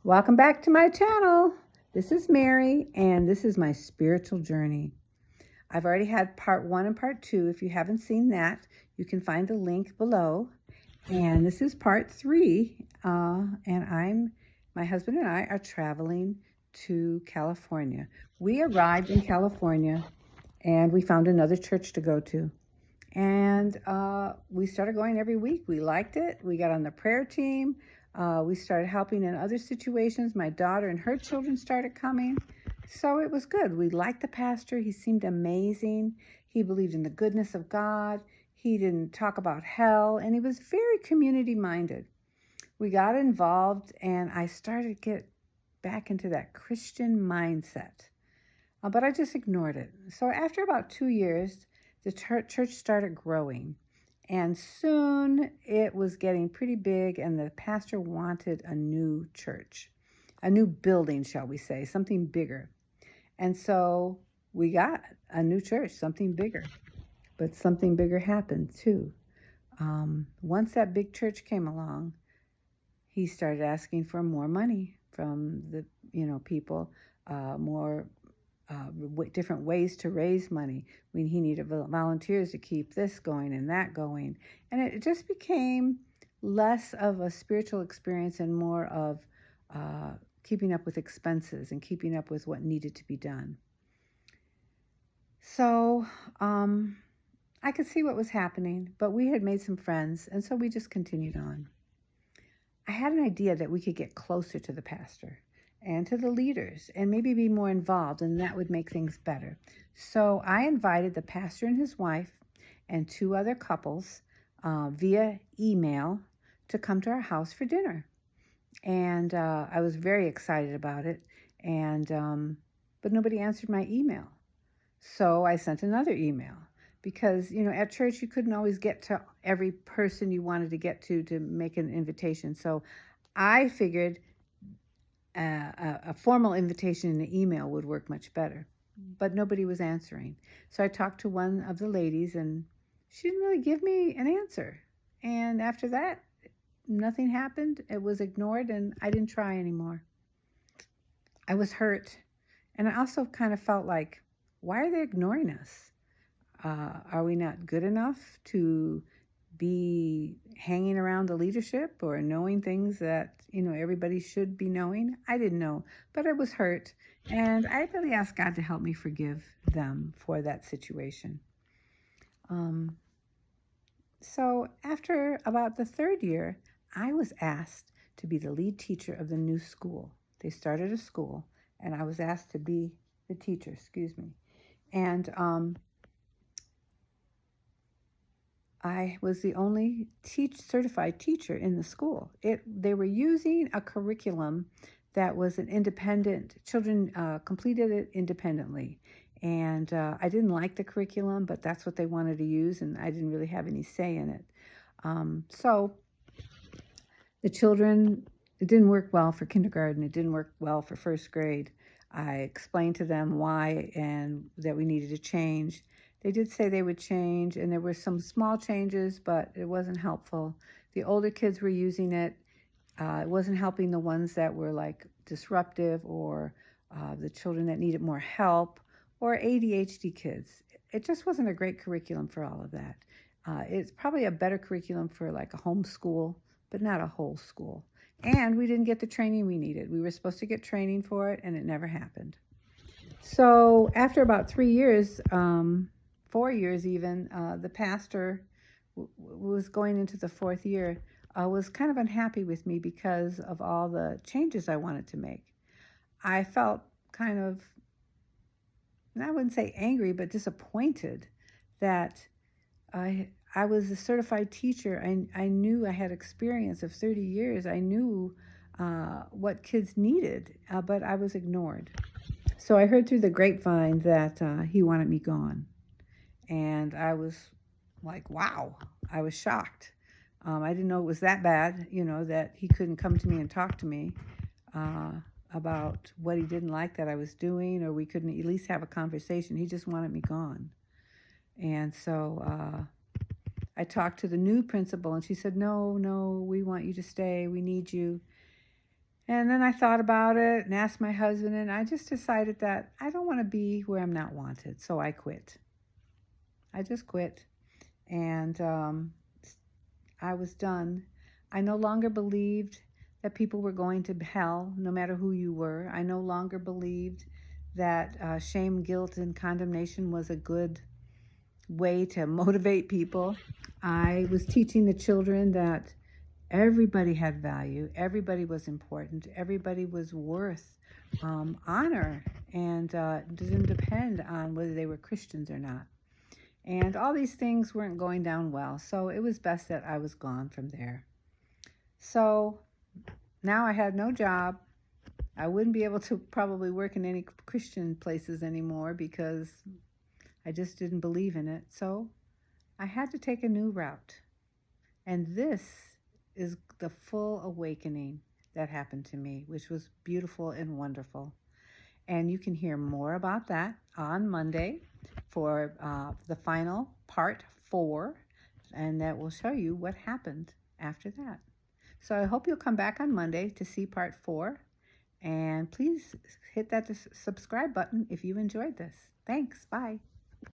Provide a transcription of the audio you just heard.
Welcome back to my channel. This is Mary, and this is my spiritual journey. I've already had part 1 and part 2. If you haven't seen that, you can find the link below. And this is part 3, and my husband and I are traveling to California. We arrived in California, and we found another church to go to. And we started going every week. We liked it. We got on the prayer team. We started helping in other situations. My daughter and her children started coming. So it was good. We liked the pastor. He seemed amazing. He believed in the goodness of God. He didn't talk about hell, and he was very community-minded. We got involved, and I started to get back into that Christian mindset. But I just ignored it. So after about 2 years, the church started growing. And soon it was getting pretty big, and the pastor wanted a new church, a new building, shall we say, something bigger. And so we got a new church, something bigger. But something bigger happened too. Once that big church came along, he started asking for more money from the people, more different ways to raise money. He needed volunteers to keep this going and that going. And it just became less of a spiritual experience and more of keeping up with expenses and keeping up with what needed to be done. So I could see what was happening, but we had made some friends, and so we just continued on. I had an idea that we could get closer to the pastor and to the leaders and maybe be more involved, and that would make things better. So I invited the pastor and his wife and 2 other couples via email to come to our house for dinner. And I was very excited about it, and but nobody answered my email. So I sent another email because, at church you couldn't always get to every person you wanted to get to make an invitation. So I figured a formal invitation in an email would work much better, but nobody was answering. So I talked to one of the ladies, and she didn't really give me an answer. And after that, nothing happened. It was ignored, and I didn't try anymore. I was hurt, and I also kind of felt like, why are they ignoring us? Are we not good enough to be hanging around the leadership or knowing things that, everybody should be knowing? I didn't know, but I was hurt. And I really asked God to help me forgive them for that situation. So after about the 3rd year, I was asked to be the lead teacher of the new school. They started a school, and I was asked to be the teacher, And I was the only certified teacher in the school. They were using a curriculum that was an independent, children completed it independently. And I didn't like the curriculum, but that's what they wanted to use, and I didn't really have any say in it. So the children, it didn't work well for kindergarten. It didn't work well for 1st grade. I explained to them why and that we needed to change. They did say they would change, and there were some small changes, but it wasn't helpful. The older kids were using it. It wasn't helping the ones that were like disruptive, or the children that needed more help, or ADHD kids. It just wasn't a great curriculum for all of that. It's probably a better curriculum for like a home school, but not a whole school. And we didn't get the training we needed. We were supposed to get training for it, and it never happened. So after about 3 years, 4 years even, the pastor was going into the 4th year, was kind of unhappy with me because of all the changes I wanted to make. I felt kind of, I wouldn't say angry, but disappointed that I was a certified teacher. I knew I had experience of 30 years. I knew what kids needed, but I was ignored. So I heard through the grapevine that he wanted me gone. And I was like, wow, I was shocked. I didn't know it was that bad, that he couldn't come to me and talk to me about what he didn't like that I was doing, or we couldn't at least have a conversation. He just wanted me gone. And so I talked to the new principal, and she said, no, we want you to stay. We need you. And then I thought about it and asked my husband, and I just decided that I don't want to be where I'm not wanted. So I quit. I just quit. And I was done. I no longer believed that people were going to hell, no matter who you were. I no longer believed that shame, guilt, and condemnation was a good way to motivate people. I was teaching the children that everybody had value, everybody was important, everybody was worth honor, and it didn't depend on whether they were Christians or not. And all these things weren't going down well, so it was best that I was gone from there. So now I had no job. I wouldn't be able to probably work in any Christian places anymore because I just didn't believe in it. So I had to take a new route. And this is the full awakening that happened to me, which was beautiful and wonderful. And you can hear more about that on Monday for the final part 4, and that will show you what happened after that. So I hope you'll come back on Monday to see part 4, and please hit that subscribe button if you enjoyed this. Thanks. Bye.